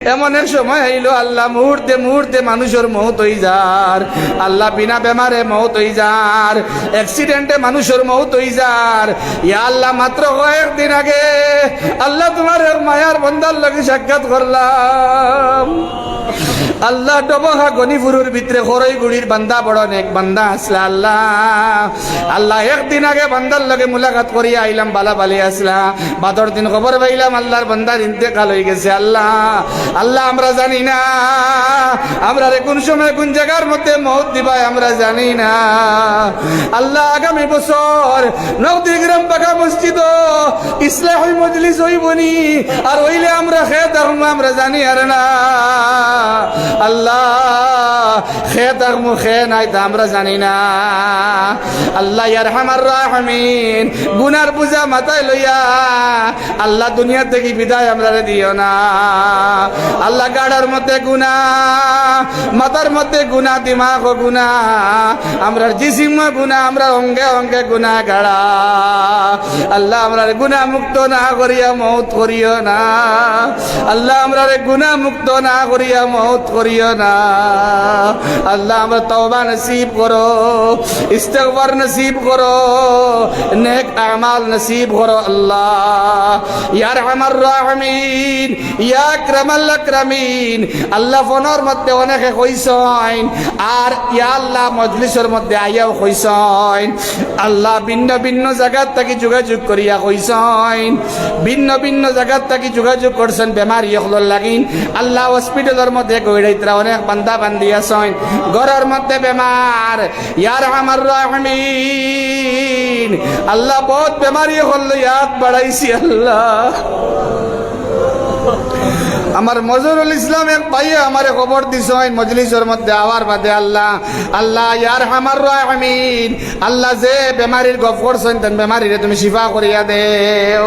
এমন এক সময় আইলো আল্লাহ মুহূর্তে মুহূর্তে মানুষের মৌত হই যার, আল্লাহ বিনা বেমারে মৌত হই যার, অ্যাক্সিডেন্টে মানুষের মৌত হই যার। ইয়া আল্লাহ মাত্র কয়েকদিন আগে আল্লাহ তোমার এক মায়ার বন্দার লগে সাক্ষাৎ করলাম। আল্লাহ ডবহা গনিপুরের ভিতরে খরইগুড়ির বান্দা বড় নেক বান্দা আসলা। আল্লাহ একদিন আগে বান্দার লগে মুলাকাত করিয়া আইলাম, বালা বালি আসলা। বাদর দিন খবর পাইলাম আল্লাহর বান্দার ইন্তেকাল হয়ে গেছে। আল্লাহ আমরা জানি না আমরা কোন সময় কোন জায়গার মধ্যে মৌত দিবাই আমরা জানি না। আল্লাহ আগামী বছর নবদ্বীগ্রাম পাকা মসজিদ ইসলাহি মজলিস হইবনি, আর হইলে আমরা খেয়ে থাকবো আমরা জানি আর না। আল্লাহ খেয়ে থাকবো খেয়ে নাই তা আমরা জানি না। আল্লাহ ইয়ারহামার রাহমিন গুনার পূজা মাথায় লইয়া আল্লাহ দুনিয়া থেকে বিদায় আমরা দিও না। আল্লাহ গাড়ার মধ্যে গুনা, মাথার মধ্যে গুনা, দিমাগ গুনা, আমরা জিসিম গুনা, আমরা অঙ্গে অঙ্গে গুনা গাড়া। আল্লাহ আমরা গুনা মুক্ত না করিয়া মৌত করিও না। আল্লাহ আমরা গুনা মুক্ত না করিয়া মৌত করিও না। আল্লাহ আমরা তওবা নসিব করো, ইস্তিগফার নসিব করো, নেক আমাল নসিব করো। আল্লাহ ইয়া আরহামার রাহিমিন, ইয়া আকরামাল আকরামিন। আল্লাহ ফোনের মধ্যে অনেকে কইছেন, আর ইয়া আল্লাহ মজলিসের মধ্যে আইয়াও কইছেন। আল্লাহ ভিন্ন ভিন্ন জায়গা থেকে যোগাযোগ করিয়া কইছেন, ভিন্ন ভিন্ন জায়গা থেকে যোগাযোগ করছেন বেমারি হল লাগিন। আল্লাহ হসপিটালের মধ্যে গইড়াইতরা অনেক বান্দা বান্দি আছেন, ঘরের মধ্যে বেমার। ইয়া আরহামার রাহিমিন, আল্লাহ বহুত বেমারি হল ইয়াদ বাড়াইছি। আল্লাহ আমার মজরুল ইসলাম এক ভাইয়ে আমারে খবর দিছেন মজলিসের মধ্যে আওয়ার বাদে। আল্লাহ আল্লাহ ইয়ার হামার রাহমিন, আল্লাহ যে বেমারির গপ করছেন তেন বেমারিরে তুমি শিফা করিয়া দেও।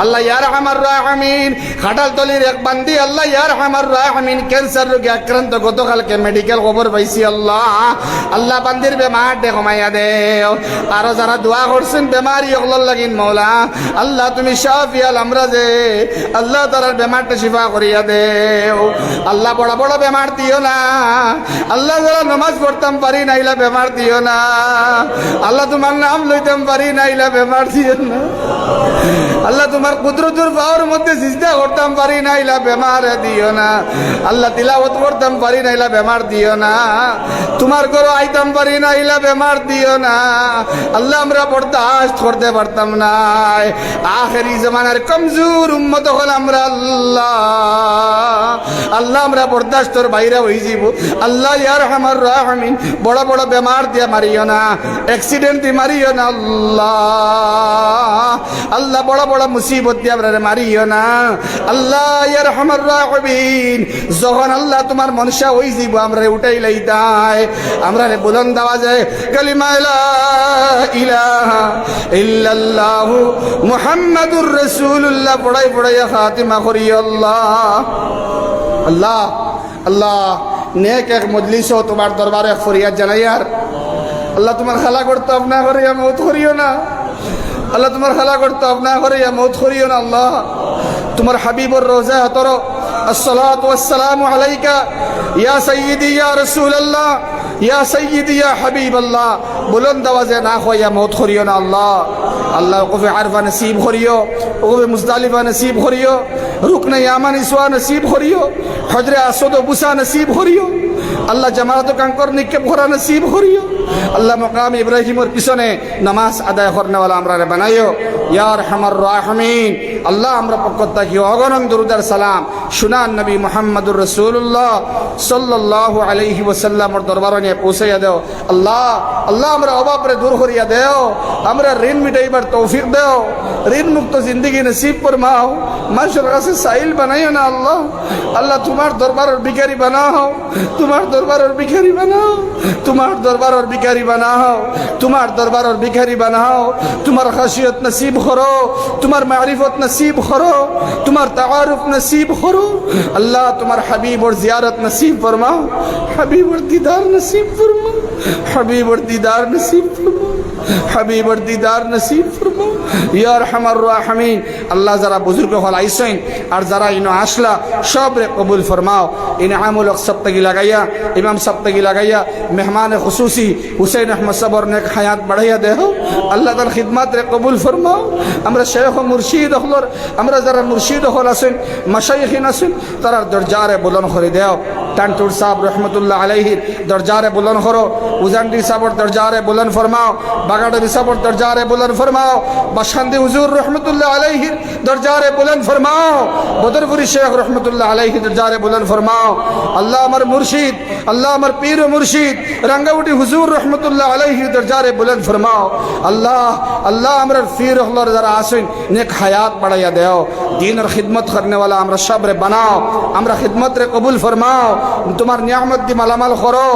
আল্লাহ ইয়ার হামার রাহমিন, খাটালতলির এক বান্দি আল্লাহ ইয়ার হামার রাহমিন ক্যান্সার রোগে আক্রান্ত, গতকালকে মেডিকেল খবর পাইছি। আল্লাহ আল্লাহ বান্দির বেমারটা কমাইয়া দেও। আরো যারা দোয়া করছেন বেমারি ওগুলোর লাগিন মৌলা আল্লাহ তুমি শাফিয়াল, আমরা যে আল্লাহ তার বেমারটা শিফা করিয়া দেও। আল্লাহ বড় বড় বেমার দিও না। আল্লাহ যারা নমাজ পড়তাম পারি নাইলা বেমার দিও না। আল্লাহ তোমার নাম লইতাম পারি নাইলা বেমার দিও না। আল্লাহ তোমার কুদরতুর পাওয়ার মধ্যে সিজদা করতাম পারি নাইলা বেমার দিও না। আল্লাহ তিলাওয়াত করতাম পারি নাইলা বেমার দিও না। তোমার ঘরে আইতাম পারি নাইলা বেমার দিও না। আল্লাহ আমরা বরদাস্ত করতে পারতাম না। আখেরি জামানার কমজোর উম্মত হল আমরা। আল্লাহ আমরা বরদাস্তর বাইরে হয়ে যাব। আল্লাহ ইয়ার হামার রাহমিন, বড় বড় বেমার দিয়ে মারিও না, অ্যাক্সিডেন্ট দিয়ে মারিও না। আল্লাহ বড় বড় মুসিবত দিয়ে আমরা মারিও না। আল্লাহ ইয়ার হামার রাহমিন, যখন আল্লাহ তোমার মনসা হয়ে যাব আমরা উঠাই লইতাই, আমরা বুলন্দ আওয়াজে কালিমা লা ইলাহা ইল্লাল্লাহু মুহাম্মাদুর রাসূলুল্লাহ পড়াই পড়াই খাতিমা করিও। আল্লাহ আল্লাহ আল্লাহ নেক এক মজলিসও তোমার দরবারে ফরিয়াদ জানাই। আর আল্লাহ তোমার খালা করতে আপনা করে মৌত করিও না। আল্লাহ তোমার খালা করতে আপনা করে মৌত করিও না। আল্লাহ তোমার হাবিবুর রোজা হতর আসসালাতু ওয়াসসালামু আলাইকা ইয়া সাইয়্যিদি ইয়া রাসূলুল্লাহ ইয়া সাইয়্যিদি ইয়া হাবিবাল্লাহ বুলন্দ আওয়াজে না কইয়া মৌত করিও না। আল্লাহ আল্লাহ ওকফে আরফা নসিব করিও, ওকফে মুজদালিফা নসিব করিও, রুকনে ইয়ামান ইসওয়া নসিব করিও, হজরে আসদ ও বুসা নসিব করিও। আল্লাহ জামাত কাঙ্কর নিক্ষেপ করা নসিব করিও। আল্লাহ মকাম ইব্রাহিমের পিছনে নামাজ আদায় করনেওয়ালা আমরা বানাইও। ইয়া আরহামার রাহমিন, আল্লাহ আমরা পক্ষ থাকি অগণন দরুদার সালাম সুনান নবী মুহাম্মদুর রাসূলুল্লাহ সাল্লাল্লাহু আলাইহি ওয়াসাল্লামের দরবারে নিয়ে পৌঁছাইয়া দেও। আল্লাহ আল্লাহ আমরা অভাবরে দূর করিয়া দেও, আমরা ঋণ মিটাইবার তৌফিক দেও, ঋণ মুক্ত জিন্দগি নসিব ফরমাও, মানুষের কাছে সাইল বানাইও না। আল্লাহ আল্লাহ তোমার দরবারের ভিখারি বানাও, তোমার দরবারের ভিখারি বানাও, তোমার দরবারের ভিখারি বানাও, তোমার দরবারের ভিখারি বানাও। তোমার খাসিয়ত নসিব করো, তোমার মারিফত নসিব করো, তোমার তাআরুফ নসিব করো। আল্লাহ তোমার হাবিবর জিয়ারত নসিব ফরমাও, হাবিবর দিদার নসিব ফরমাও, হাবিবর দিদার নসিব ফরমাও। হাবিবর দিদার নসিব ফরমাও ইয়া আরহামার রাহিমিন। আল্লাহ যারা বুজুর্গ হল আইসেন আর যারা ইনো আসলা সবরে কবুল ফরমাও। ইনআমুল হক সপ্তাহি লাগাইয়া ইমাম সপ্তাহি লাগাইয়া মেহমান খুসুসি হুসেন আহমদ সবর নেক হায়াত বাড়াইয়া দেহ। আল্লাহ তার খিদমাত রে কবুল ফরমাও। আমরা শেখ মুর্শিদ হলর আমরা যারা মুর্শিদ হল আছেন মাশাইখিন আছেন তারা দরজারে বুলন্দ করে দেও। টানটুর সাহেব রহমতুল্লাহ আলাইহির দরজারে বুলন্দ করো। উজান্ডি সাহেবর দরজারে বুলন্দ ফরমাও। বাগাডারি সাহেবর দরজারে বুলন্দ ফরমাও। বাসখান্দি হুজুর রহমতুল্লাহ আলাইহির দরজারে বুলন্দ ফরমাও। বদরপুরি শেখ রহমতুল্লাহ আলাইহির দরজারে বুলন্দ ফরমাও। আল্লাহ আমার মুর্শিদ আল্লাহ আমার পীর ও মুর্শিদ রাঙ্গাউটি হুজুর রহমতুল্লাহ আলাইহির দরজারে বুলন্দ ফরমাও। আল্লাহ আল্লাহ আমরা পীর হলর যারা আছেন নেক হায়াত বাড়াইয়া দেও। দ্বীনের খিদমত করনে वाला আমরা সবরে বানাও। আমরা খিদমত রে কবুল ফরমাও। তোমার নিয়ামত দি মালামাল করো।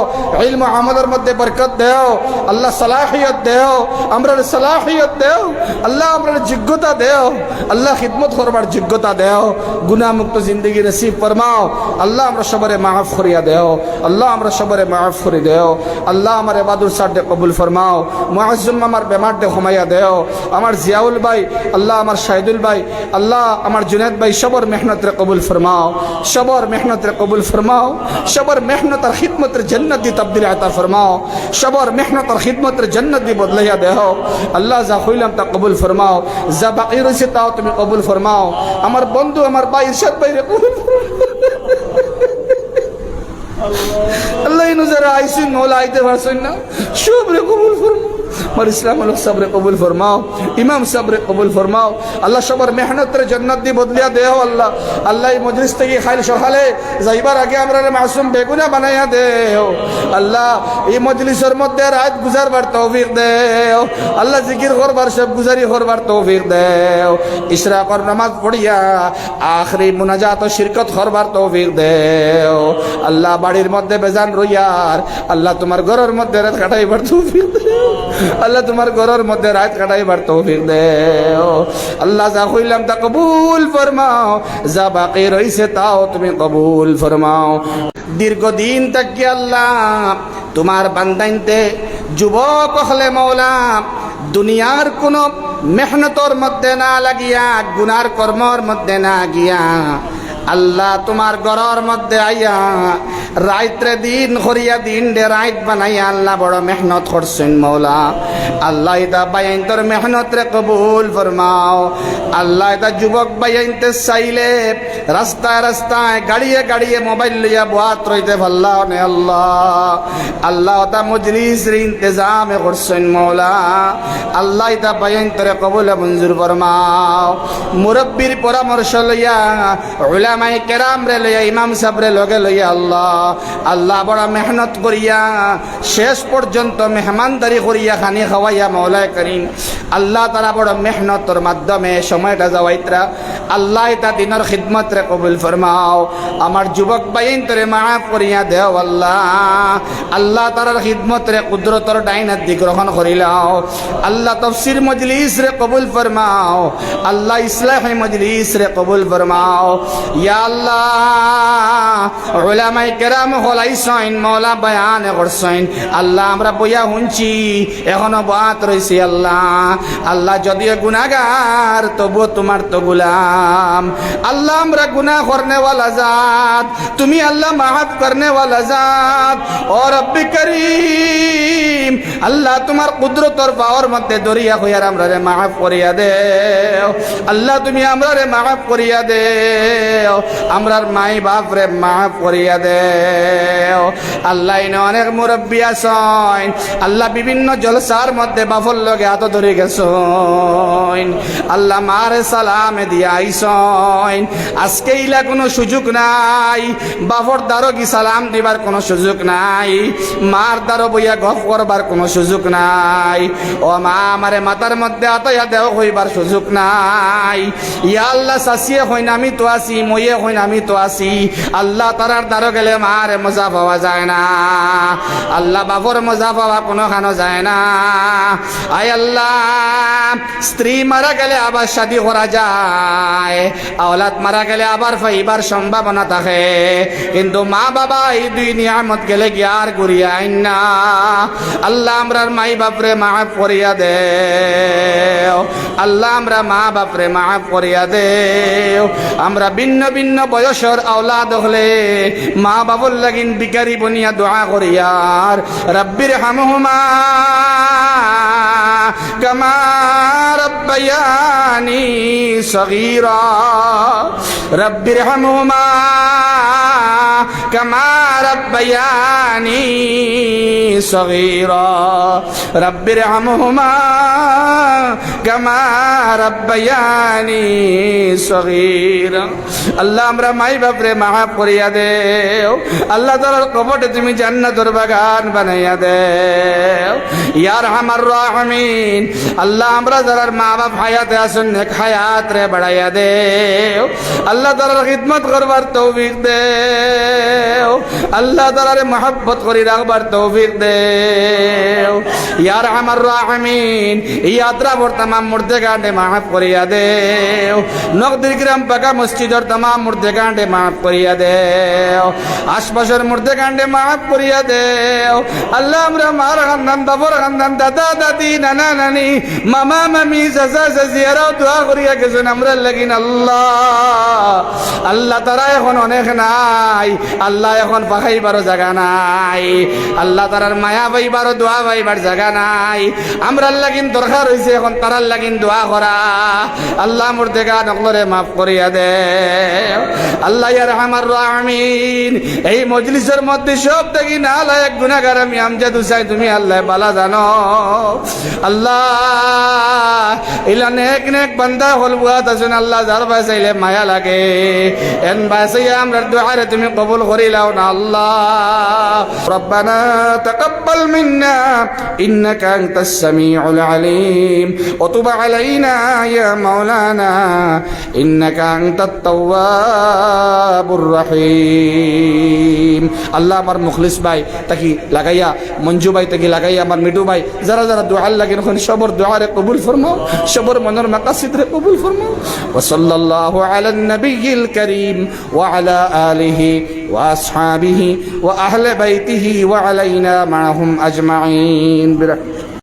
ইলম ও আমলের মধ্যে বরকত দেও। আল্লাহ সালাহিয়ত দেও। আমরা সালাহিয়ত দেও। আল্লাহ আমরা যোগ্যতা দেও। আল্লাহ খিদমত করবার যোগ্যতা দেও। গুনাহ মুক্ত জিন্দগি নসিব ফরমাও। আল্লাহ আমরা সবরে মাফ করিয়া দেও। আল্লাহ আমরা সবরে মাফ করে দেও। আল্লাহ আমার ইবাদুর সাথে কবুল ফরমাও। মুআজ্জম আমার বেমার দে ঘুমাইয়া দেও। আমার জিয়াউল ভাই আল্লাহ আমার শাহিদুল ভাই আল্লাহ আমার জুনেদ ভাই সবর মেহনত রে কবুল ফরমাও। সবর মেহনত রে কবুল ফরমাও। সবর মেহনত আর খিদমত রে জান্নাত দি তবদিল আতা ফরমাও। সবর মেহনত আর খিদমত রে জান্নাত দি বদলাইয়া দেও। আল্লাহ যা হইলাম তা কবুল ফরমাও। যা বাকি রয়েছে তাও তুমি কবুল ফরমাও। আমার বন্ধু আমার ভাই ইরশাদ ভাই রে কবুল আল্লাহ ইনু যারা আইসুন মৌলা আইতে পারছেন না সব রে কবুল ফরমাও। আমার ইসলাম আল সবরে কবুল ফরমাও। ইমাম সবরে কবুল ফরমাও। আল্লাহ সবার মেহনত রে জান্নাত দি বদলিয়া দেও। আল্লাহ আল্লাহ এই মজলিস থেকে খাইল সকালে যাইবার আগে আমরা মাসুম বেগুনা বানাইয়া দেও। আল্লাহ এই মজলিসের মধ্যে রাত গুজারবার তৌফিক দেও। আল্লাহ জিকির করবার সব গুজারি করবার তৌফিক দেও। ইশরাকর নামাজ পড়িয়া আখরি মুনাজাত ও শিরকত করবার তৌফিক দেও। আল্লাহ বাড়ির মধ্যে বেজান রইয়ার আল্লাহ তোমার ঘরের মধ্যে রাত কাটাইবার তৌফিক দেও। আল্লাহ তোমার ঘরের মধ্যে রাত কাটাইবার তৌফিক দেও। আল্লাহ যা কইলাম তা কবুল ফরমাও। যা বাকি রইছে তাও তুমি কবুল ফরমাও। দীর্ঘদিন তাকি আল্লাহ তোমার বান্দাইনতে যুবক হলে মৌলা দুনিয়ার কোন মেহনতর মধ্যে না লাগিয়া গুনার কর্মর মধ্যে না গিয়া আল্লাহ তোমার ঘরের মধ্যে আইয়া রাইত্রে দিন করিয়া দিন ডে রাইত বানাইয়া আল্লাহ বড় মেহনত করছেন মৌলা। আল্লাহ এটা বাইন্তর মেহনত রে কবুল ফরমাও। আল্লাহ এটা যুবক বাইনতে চাইলে রাস্তায় রাস্তায় গাড়িয়ে গাড়িয়ে মোবাইল লইয়া বাত রইতে ভাল্লা নে আল্লাহ। আল্লাহ এটা মজলিস রে ইন্তজামে করছেন মৌলা। আল্লাহ এটা বাইন্তরে কবুল মঞ্জুর ফরমাও। মুরব্বির পরামর্শ লইয়া উলামায়ে কেরাম রে লইয়া ইমাম সাহেব রে লগে লইয়া আল্লাহ আল্লাহ বড় মেহনত করিয়া শেষ পর্যন্ত মেহমানদারি করিয়া খানি খাওয়াইয়া মৌলা করিম আল্লাহ তারা বড় মেহনতর মাধ্যমে সময়টা যাওয়াইতরা আল্লাহ এটা দিনের খিদমত রে কবুল ফরমাও। আমার যুবক বাইন তোরে মাফ করিয়া দেও আল্লাহ। আল্লাহ তারার খিদমত রে কুদরতর ডাইনাত দি গ্রহণ করিলাও। আল্লাহ তাফসীর মজলিস রে কবুল ফরমাও। আল্লাহ ইসলাহি মজলিস রে কবুল ফরমাও। ইয়া আল্লাহ উলামায়ে কেরাম হলাইছেন মওলা বয়ান করছেন আল্লাহ আমরা বইয়া শুনছি এখনো বাত রইছি আল্লাহ। আল্লাহ যদিও গুনাহগার তবু তোমার তো গোলাম আল্লাহ। আমরা গুনাহ করনে वाला জাত তুমি আল্লাহ মাফ করনে वाला জাত। ও রব্বি করিম আল্লাহ তোমার কুদরতর পাওয়ার মধ্যে দরিয়া হইয়ার আমরা রে মাফ করিয়া দেও আল্লাহ। তুমি আমরা রে মাফ করিয়া দেও। আমরার মাই বাপ রে মাফ করিয়া দেও আল্লাহ। ইনে অনেক মুরব্বী আছেন আল্লাহ বিভিন্ন জলসার মধ্যে বাফর লগে হাত ধরে গেছেন আল্লাহ মারে সালামে দিয়া আইছেন। আজকে ইলা কোনো সুযোগ নাই বাফর দ্বারো কি সালাম দিবার কোনো সুযোগ নাই। মার দ্বারো বইয়া গপ করবার কোনো সুযোগ নাই। ও মা আমারে মাথার মধ্যে আতয়া দেও হইবার সুযোগ নাই। ইয়া আল্লাহ সাসিয়ে হইন আমি তো আসি মইয়ে হইন আমি তো আসি আল্লাহ তারা আর দ্বারো গেলে মারে মজা পাওয়া যায় না, আল্লাহ বাবর মজা পাওয়া কোনো খানো যায় না। আয় আল্লাহ, স্ত্রী মারা গেলে আবার শাদী করা যায়, আওলাদ মারা গেলে আবার পাইবার সম্ভাবনা থাকে, কিন্তু মা বাবা এই দুই নিয়ামত গেলে কি আর ঘুরিয়া আইন না। আল্লাহ আমরার মাই বাপরে মাফ করিয়া দেও, আল্লাহ আমরা মা বাপরে মাফ করিয়া দেও। আমরা ভিন্ন ভিন্ন বয়সের আওলাদ হলে মা বাবুর লাগিন বিকারি বনিয়া দোয়া করিয়ার রব্বির হামহুমা কামা রব্বায়ানি সগীরা, রব্বির হামহুমা কামা রব্বায়ানি সগীরা, রব্বির হামহুমা কামা রব্বায়ানি সগীরা। আল্লাহ আমরা মাই বাপরে মাফ করিয়া দেও, আল্লাহ তাআলার কবরে তুমি জান্নাতের বাগান বানাইয়া দেও ইয়া আরহামার রাহিমিন। আল্লাহ আমরা যারা মা বাপ হায়াতে আছেন নেক হায়াত রে বাড়াইয়া দেও, আল্লাহ তাআলার খিদমত করবার তৌফিক দেও, আল্লাহ তাআলার মহব্বত করি রাখবার তৌফিক দেও ইয়া আরহামার রাহিমিন। এই আদ্রাবর तमाम মুর্দেগান্ডে মাফ করিয়া দেও, নগদীর গ্রাম পাকা মসজিদের तमाम মুর্দেগান্ডে মাফ করিয়া দেও, আশপাশের মুর্দেগান্ডে মাফ করিয়া দেও। আল্লাহ আমরা মার খানদান বাবর খানদান দাদা দাদি নানা নানি মামা মামি চাচা চাচিয়ারাও দোয়া করিয়া গেছেন আমরা লাগিন। আল্লাহ আল্লাহ তারা এখন অনেক নাই, আল্লাহ এখন পাখাইবারও জায়গা নাই, আল্লাহ তারার মায়া পাইবারও দোয়া পাইবার জায়গা নাই। আমরা লাগিন দরকার হয়েছে এখন তারার লাগিন দোয়া করা। আল্লাহ মুর্দেগা নকলরে মাফ করিয়া দে আল্লাহ ইয়া আরহামার রাহিমিন। এই মজলিসের মধ্যে সব থেকে না লায়ক গুনাহগার আমি আমজাদ হুসাইন, তুমি আল্লাহ বালা জানো। আল্লাহ ইলা নেক নেক বান্দা হল বুয়াত আছেন, আল্লাহ যার বাসাইলে মায়া লাগে এন বাসাইয়া আমরা দুআরে তুমি কবুল করিলাও না। আল্লাহ রব্বানা তাকাব্বাল মিন্না ইন্নাকা আনতাস সামিউল আলিম ওয়া তুব আলাইনা ইয়া মাওলানা ইন্নাকা আনতাত তাওয়াবুর রহিম। আল্লাহ আমার মুখলিস ভাই তাকি লাগাইয়া, মঞ্জু ভাই তাকি লাগাইয়া, আমার মিঠু ভাই যারা যারা দোয়া লাগে সবর দোয়ারে কবুল ফরমাও, সবর মনের মাকাসিদ রে কবুল ফরমাও। ওয়া সাল্লাল্লাহু আলা নবিয়িল কারীম ওয়া আলা আলিহি ওয়া আসহাবিহি ওয়া আহলি বাইতিহি ওয়া আলাইনা মাআহুম আজমাইন।